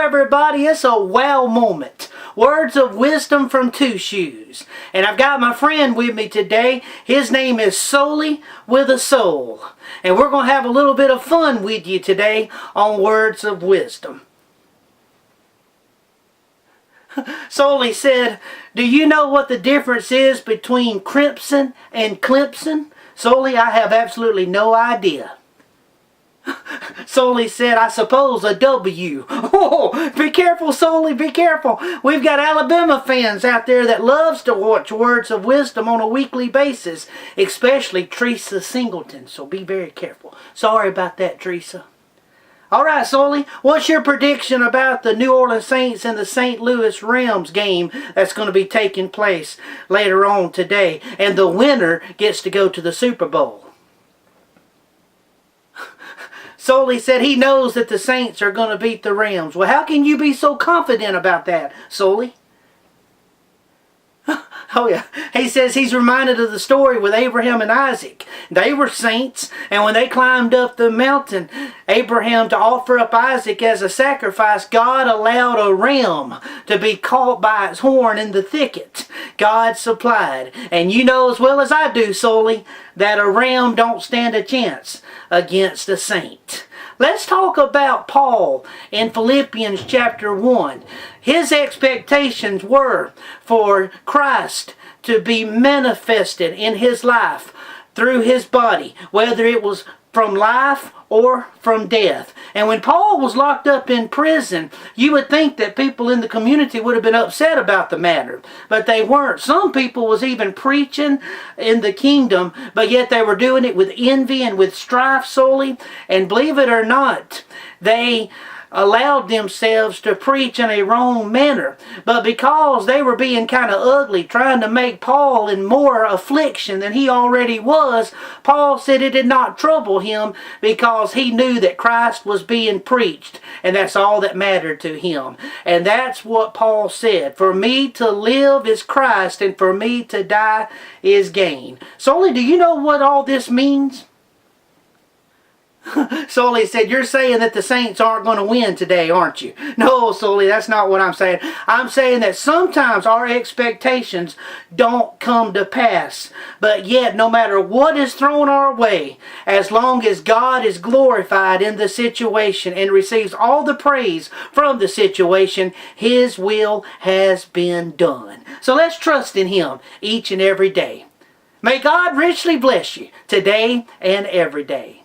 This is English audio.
everybody, it's a wow moment. Words of wisdom from Two Shoes. And I've got my friend with me today. His name is Solely with a Soul. And we're going to have a little bit of fun with you today on Words of Wisdom. Solely said, do you know what the difference is between crimson and Clemson? Solely, I have absolutely no idea. Solely said, I suppose a W. Oh, be careful, Solely, be careful. We've got Alabama fans out there that loves to watch Words of Wisdom on a weekly basis, especially Teresa Singleton, so be very careful. Sorry about that, Teresa. All right, Solely, what's your prediction about the New Orleans Saints and the St. Louis Rams game that's going to be taking place later on today, and the winner gets to go to the Super Bowl? Solely said he knows that the Saints are going to beat the Rams. Well, how can you be so confident about that, Solely? Oh yeah, he says he's reminded of the story with Abraham and Isaac. They were saints, and when they climbed up the mountain, Abraham to offer up Isaac as a sacrifice, God allowed a ram to be caught by its horn in the thicket. God supplied. And you know as well as I do, Solely, that a ram don't stand a chance against a saint. Let's talk about Paul in Philippians chapter 1. His expectations were for Christ to be manifested in his life through his body, whether it was from life or from death. And when Paul was locked up in prison, you would think that people in the community would have been upset about the matter, but they weren't. Some people was even preaching in the kingdom, but yet they were doing it with envy and with strife solely. And believe it or not, they allowed themselves to preach in a wrong manner. But because they were being kind of ugly, trying to make Paul in more affliction than he already was, Paul said it did not trouble him because he knew that Christ was being preached, and that's all that mattered to him. And that's what Paul said. For me to live is Christ, and for me to die is gain. Solely, do you know what all this means? Solely said, you're saying that the Saints aren't going to win today, aren't you? No, Solely, that's not what I'm saying. I'm saying that sometimes our expectations don't come to pass. But yet, no matter what is thrown our way, as long as God is glorified in the situation and receives all the praise from the situation, His will has been done. So let's trust in Him each and every day. May God richly bless you today and every day.